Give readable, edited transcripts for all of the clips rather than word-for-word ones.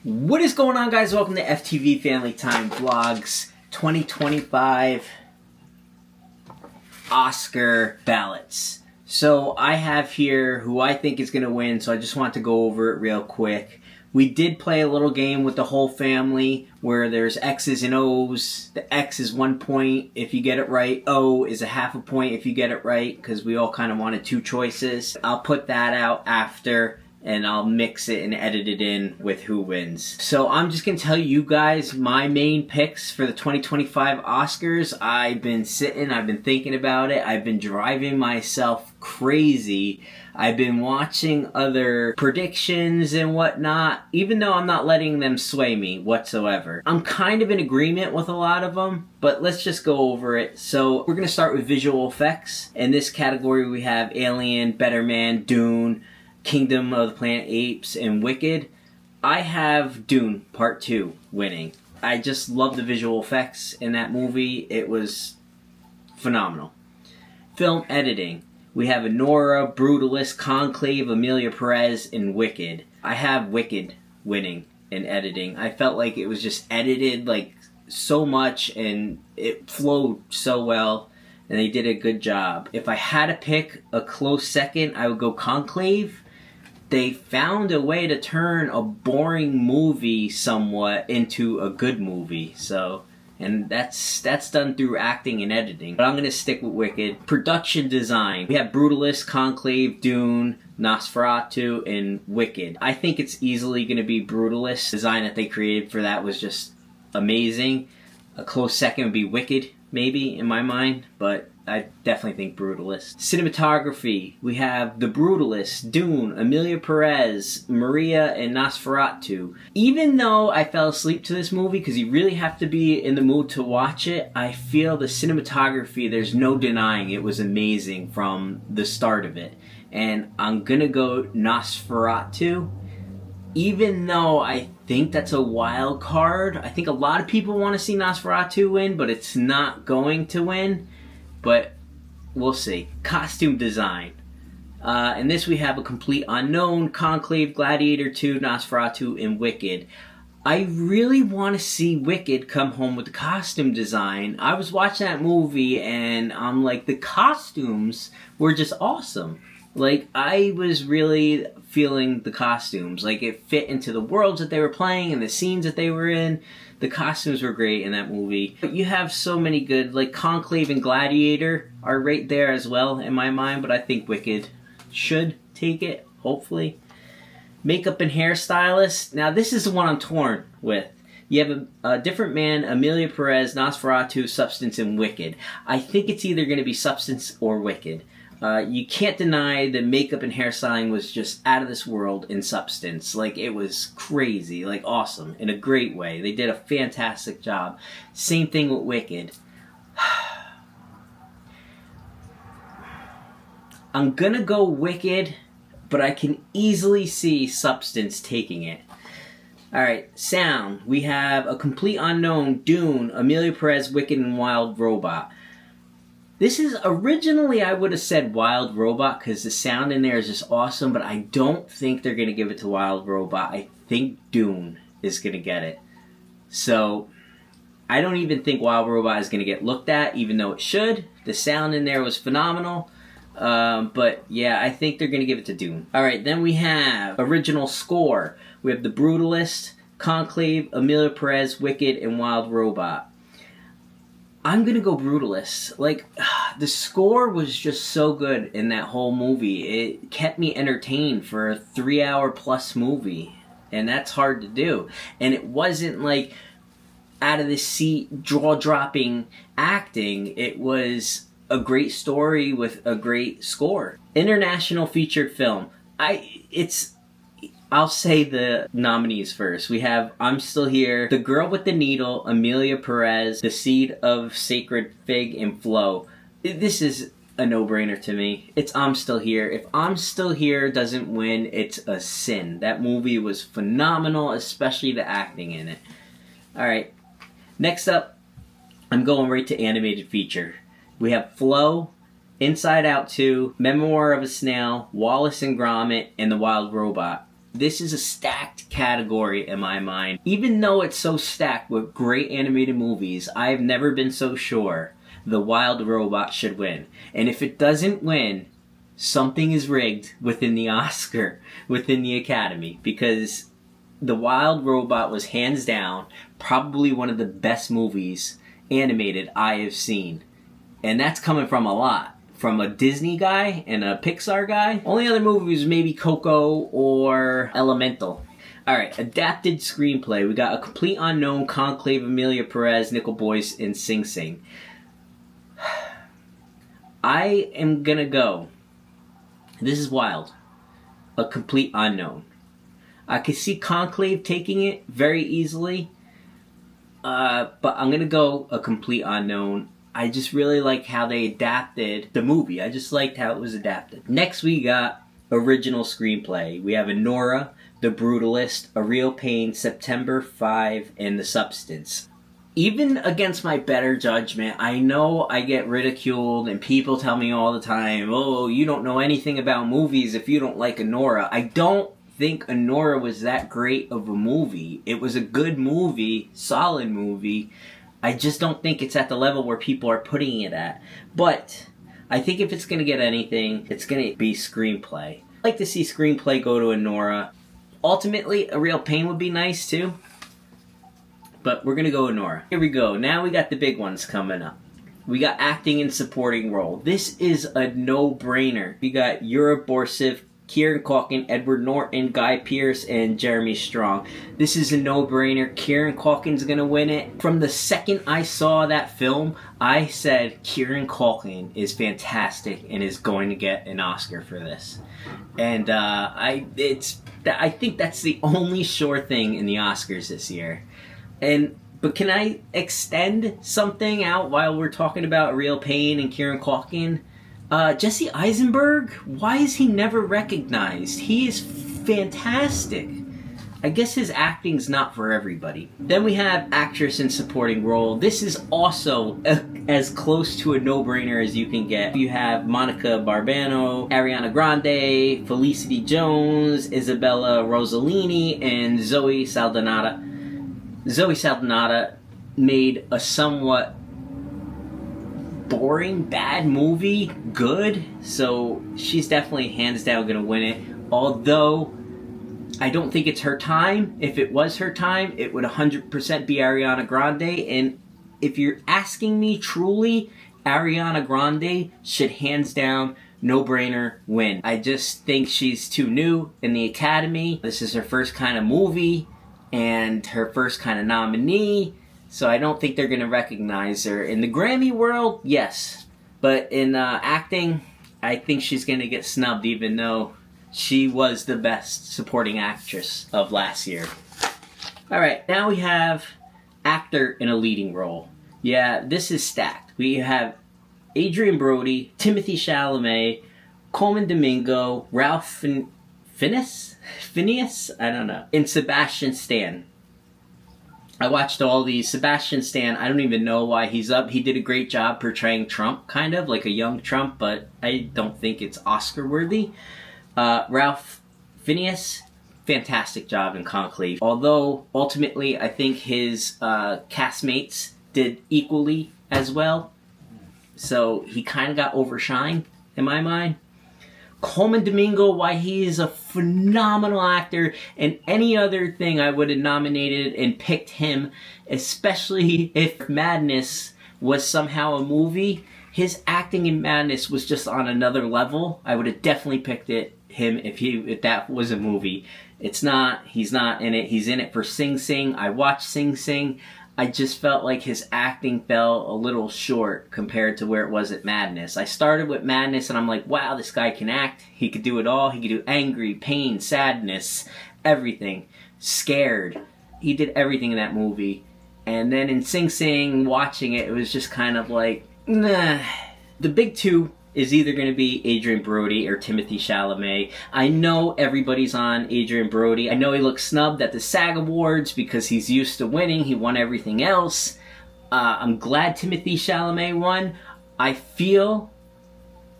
What is going on, guys? Welcome to FTV Family Time Vlogs 2025 Oscar ballots. So I have here who I think is going to win, so I just want to go over it real quick. We did play a little game with the whole family where there's X's and O's. The X is 1 point if you get it right. O is a half a point if you get it right, because we all kind of wanted two choices. I'll put that out after, and I'll mix it and edit it in with who wins. So I'm just going to tell you guys my main picks for the 2025 Oscars. I've been thinking about it. I've been driving myself crazy. I've been watching other predictions and whatnot, even though I'm not letting them sway me whatsoever. I'm kind of in agreement with a lot of them, but let's just go over it. So we're going to start with visual effects. In this category we have Alien, Better Man, Dune, Kingdom of the Planet Apes, and Wicked. I have Dune Part 2 winning. I just love the visual effects in that movie. It was phenomenal. Film editing. We have Anora, Brutalist, Conclave, Emilia Perez, and Wicked. I have Wicked winning in editing. I felt like it was just edited like so much and it flowed so well, and they did a good job. If I had to pick a close second, I would go Conclave. They found a way to turn a boring movie somewhat into a good movie, and that's done through acting and editing. But I'm going to stick with Wicked. Production design. We have Brutalist, Conclave, Dune, Nosferatu, and Wicked. I think it's easily going to be Brutalist. The design that they created for that was just amazing. A close second would be Wicked, maybe, in my mind, but I definitely think Brutalist. Cinematography. We have The Brutalist, Dune, Emilia Perez, Maria, and Nosferatu. Even though I fell asleep to this movie, because you really have to be in the mood to watch it, I feel the cinematography, there's no denying it was amazing from the start of it. And I'm gonna go Nosferatu. Even though I think that's a wild card, I think a lot of people want to see Nosferatu win, but it's not going to win. But we'll see. Costume design. In this we have A Complete Unknown, Conclave, Gladiator 2, Nosferatu, and Wicked. I really want to see Wicked come home with the costume design. I was watching that movie and I'm like, the costumes were just awesome. Like, I was really feeling the costumes. Like, it fit into the worlds that they were playing and the scenes that they were in. The costumes were great in that movie. But you have so many good, like Conclave and Gladiator are right there as well in my mind, but I think Wicked should take it, hopefully. Makeup and hairstylist. Now, this is the one I'm torn with. You have a Different Man, Emilia Perez, Nosferatu, Substance, and Wicked. I think it's either going to be Substance or Wicked. You can't deny the makeup and hairstyling was just out of this world in Substance. Like, it was crazy, like awesome, in a great way. They did a fantastic job. Same thing with Wicked. I'm gonna go Wicked, but I can easily see Substance taking it. Alright, sound. We have A Complete Unknown, Dune, Emilia Perez, Wicked, and Wild Robot. This is, originally I would have said Wild Robot because the sound in there is just awesome, but I don't think they're going to give it to Wild Robot. I think Dune is going to get it. So, I don't even think Wild Robot is going to get looked at, even though it should. The sound in there was phenomenal. But yeah, I think they're going to give it to Dune. Alright, then we have original score. We have The Brutalist, Conclave, Emilia Perez, Wicked, and Wild Robot. I'm gonna go Brutalist. Like, the score was just so good in that whole movie. It kept me entertained for a 3-hour plus movie. And that's hard to do. And it wasn't like out of the seat, jaw-dropping acting. It was a great story with a great score. International featured film. I'll say the nominees first. We have I'm Still Here, The Girl with the Needle, Emilia Perez, The Seed of Sacred Fig, and Flow. This is a no-brainer to me. It's I'm Still Here. If I'm Still Here doesn't win, it's a sin. That movie was phenomenal, especially the acting in it. Alright, next up, I'm going right to animated feature. We have Flow, Inside Out 2, Memoir of a Snail, Wallace and Gromit, and The Wild Robot. This is a stacked category in my mind. Even though it's so stacked with great animated movies, I've never been so sure The Wild Robot should win. And if it doesn't win, something is rigged within the Oscar, within the Academy, because The Wild Robot was hands down probably one of the best movies animated I have seen. And that's coming from a lot. From a Disney guy and a Pixar guy. Only other movies maybe Coco or Elemental. Alright, adapted screenplay. We got A Complete Unknown, Conclave, Amelia Perez, Nickel Boys, and Sing Sing. I am gonna go. This is wild. A Complete Unknown. I could see Conclave taking it very easily. But I'm gonna go A Complete Unknown. I just really like how they adapted the movie. I just liked how it was adapted. Next we got original screenplay. We have Anora, The Brutalist, A Real Pain, September 5, and The Substance. Even against my better judgment, I know I get ridiculed and people tell me all the time, oh, you don't know anything about movies if you don't like Anora. I don't think Anora was that great of a movie. It was a good movie, solid movie. I just don't think it's at the level where people are putting it at. But I think if it's going to get anything, it's going to be screenplay. I'd like to see screenplay go to Anora. Ultimately, A Real Pain would be nice too. But we're going to go Anora. Here we go. Now we got the big ones coming up. We got acting and supporting role. This is a no-brainer. We got Yura Borsov, Kieran Culkin, Edward Norton, Guy Pearce, and Jeremy Strong. This is a no-brainer. Kieran Culkin's gonna win it. From the second I saw that film, I said Kieran Culkin is fantastic and is going to get an Oscar for this. And I think that's the only sure thing in the Oscars this year. But can I extend something out while we're talking about Real Pain and Kieran Culkin? Jesse Eisenberg, why is he never recognized? He is fantastic. I guess his acting's not for everybody. Then we have actress in supporting role. This is also as close to a no-brainer as you can get. You have Monica Barbano, Ariana Grande, Felicity Jones, Isabella Rossellini, and Zoe Saldana. Zoe Saldana made a somewhat boring, bad movie good, so she's definitely hands down gonna win it. Although I don't think it's her time. If it was her time, it would 100% be Ariana Grande. And if you're asking me truly, Ariana Grande should hands down, no-brainer, win. I just think she's too new in the Academy. This is her first kind of movie and her first kind of nominee. So I don't think they're going to recognize her. In the Grammy world, yes. But in acting, I think she's going to get snubbed even though she was the best supporting actress of last year. Alright, now we have actor in a leading role. Yeah, this is stacked. We have Adrian Brody, Timothy Chalamet, Coleman Domingo, Ralph Fiennes? I don't know. And Sebastian Stan. I watched all these. Sebastian Stan, I don't even know why he's up. He did a great job portraying Trump, kind of, like a young Trump, but I don't think it's Oscar-worthy. Ralph Fiennes, fantastic job in Conclave. Although, ultimately, I think his castmates did equally as well. So, he kind of got overshined, in my mind. Coleman Domingo, why he is a phenomenal actor, and any other thing I would have nominated and picked him, especially if Madness was somehow a movie. His acting in Madness was just on another level. I would have definitely picked him if that was a movie. It's not. He's not in it. He's in it for Sing Sing. I watched Sing Sing. I just felt like his acting fell a little short compared to where it was at Madness. I started with Madness and I'm like, wow, this guy can act. He could do it all. He could do angry, pain, sadness, everything. Scared. He did everything in that movie. And then in Sing Sing, watching it, it was just kind of like, nah. The big two is either going to be Adrian Brody or Timothy Chalamet. I know everybody's on Adrian Brody. I know he looks snubbed at the SAG Awards because he's used to winning. He won everything else. I'm glad Timothy Chalamet won. I feel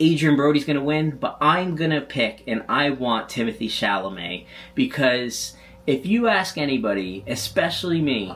Adrian Brody's going to win, but I'm going to pick, and I want Timothée Chalamet, because if you ask anybody, especially me,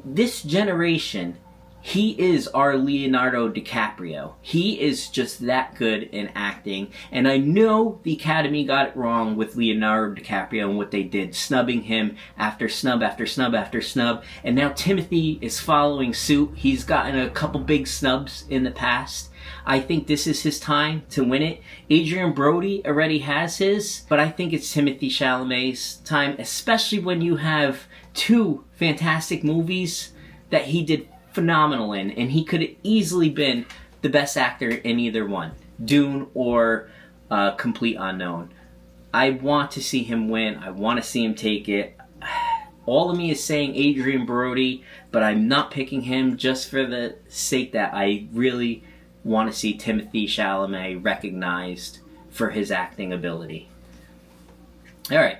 this generation, he is our Leonardo DiCaprio. He is just that good in acting. And I know the Academy got it wrong with Leonardo DiCaprio and what they did, snubbing him after snub after snub after snub. And now Timothy is following suit. He's gotten a couple big snubs in the past. I think this is his time to win it. Adrian Brody already has his, but I think it's Timothée Chalamet's time, especially when you have two fantastic movies that he did phenomenal in, and he could have easily been the best actor in either one, Dune or Complete Unknown. I want to see him win. I want to see him take it. All of me is saying Adrian Brody, but I'm not picking him just for the sake that I really want to see Timothée Chalamet recognized for his acting ability. Alright,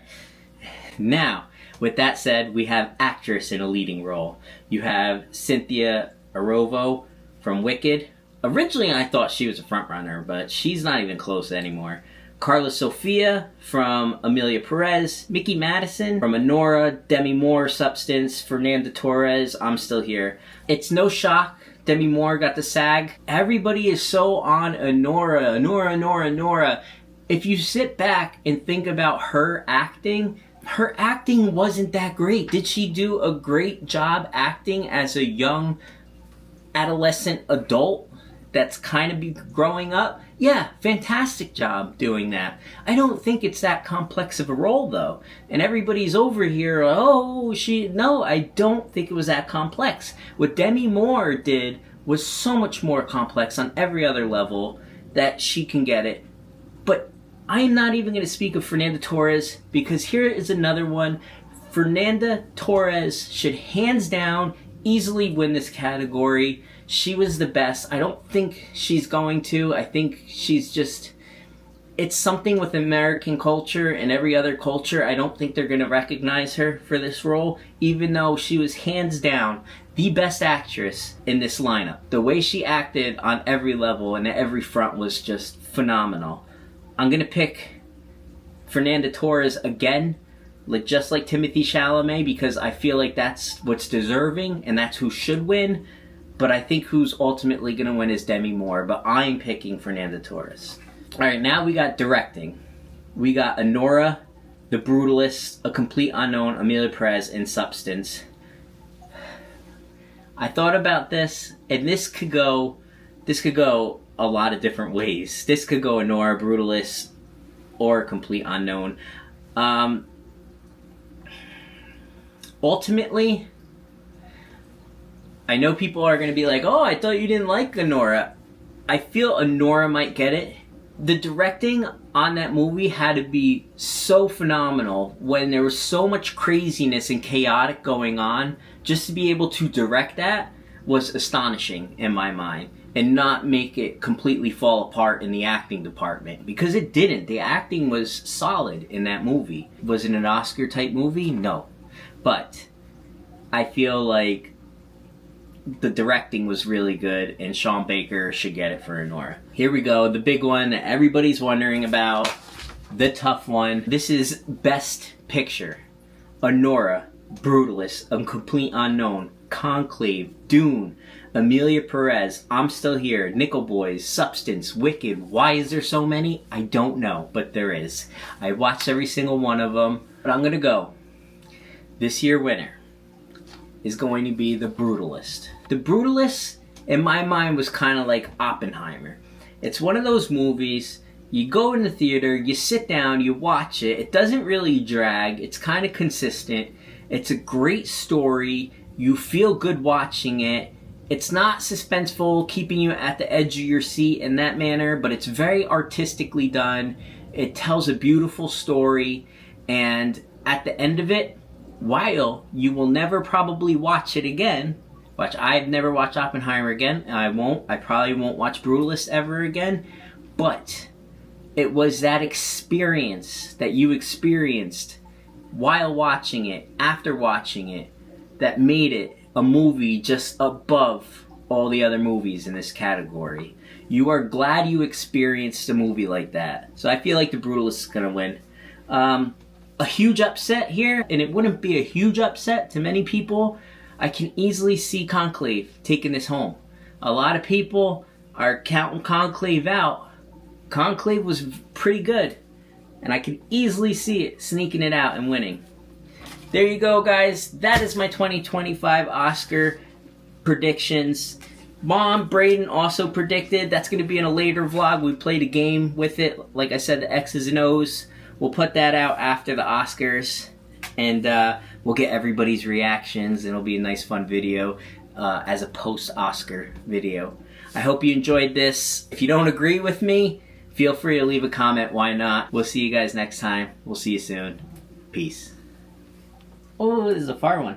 now, with that said, we have actress in a leading role. You have Cynthia Erivo from Wicked. Originally, I thought she was a frontrunner, but she's not even close anymore. Carla Sofia from Amelia Perez. Mickey Madison from Anora. Demi Moore, Substance. Fernanda Torres, I'm Still Here. It's no shock Demi Moore got the SAG. Everybody is so on Anora. If you sit back and think about her acting wasn't that great. Did she do a great job acting as a young adolescent adult that's kind of growing up? Yeah, fantastic job doing that. I don't think it's that complex of a role, though. And everybody's over here, no, I don't think it was that complex. What Demi Moore did was so much more complex on every other level that she can get it. But I'm not even going to speak of Fernanda Torres, because here is another one. Fernanda Torres should hands down easily win this category. She was the best. I don't think she's going to. I think she's just... It's something with American culture and every other culture. I don't think they're going to recognize her for this role, even though she was hands down the best actress in this lineup. The way she acted on every level and every front was just phenomenal. I'm going to pick Fernanda Torres again, just like Timothée Chalamet, because I feel like that's what's deserving and that's who should win. But I think who's ultimately going to win is Demi Moore, but I'm picking Fernanda Torres. Alright, now we got directing. We got Anora, The Brutalist, A Complete Unknown, Amelia Perez, and Substance. I thought about this, and this could go a lot of different ways. This could go Anora, Brutalist, or Complete Unknown. Ultimately, I know people are going to be like, oh, I thought you didn't like Anora. I feel Anora might get it. The directing on that movie had to be so phenomenal when there was so much craziness and chaotic going on. Just to be able to direct that was astonishing in my mind, and not make it completely fall apart in the acting department, because it didn't. The acting was solid in that movie. Was it an Oscar type movie? No. But I feel like the directing was really good, and Sean Baker should get it for Anora. Here we go, the big one that everybody's wondering about, the tough one. This is Best Picture. Anora, Brutalist, A Complete Unknown, Conclave, Dune, Amelia Perez, I'm Still Here, Nickel Boys, Substance, Wicked. Why is there so many? I don't know, but there is. I watched every single one of them, but I'm gonna go. This year winner is going to be The Brutalist. The Brutalist, in my mind, was kind of like Oppenheimer. It's one of those movies, you go in the theater, you sit down, you watch it, it doesn't really drag, it's kind of consistent, it's a great story, you feel good watching it, it's not suspenseful, keeping you at the edge of your seat in that manner, but it's very artistically done, it tells a beautiful story, and at the end of it, while you will never probably watch it again, I've never watched Oppenheimer again, and I probably won't watch Brutalist ever again, but it was that experience that you experienced while watching it, after watching it, that made it a movie just above all the other movies in this category. You are glad you experienced a movie like that. So I feel like The Brutalist is going to win. A huge upset here, and it wouldn't be a huge upset to many people. I can easily see Conclave taking this home. A lot of people are counting Conclave out. Conclave was pretty good, and I can easily see it sneaking it out and winning. There you go, guys. That is my 2025 Oscar predictions. Mom, Braden also predicted. That's going to be in a later vlog. We played a game with it. Like I said, the X's and O's. We'll put that out after the Oscars, and we'll get everybody's reactions, and it'll be a nice fun video as a post-Oscar video. I hope you enjoyed this. If you don't agree with me, feel free to leave a comment. Why not? We'll see you guys next time. We'll see you soon. Peace. Oh, this is a far one.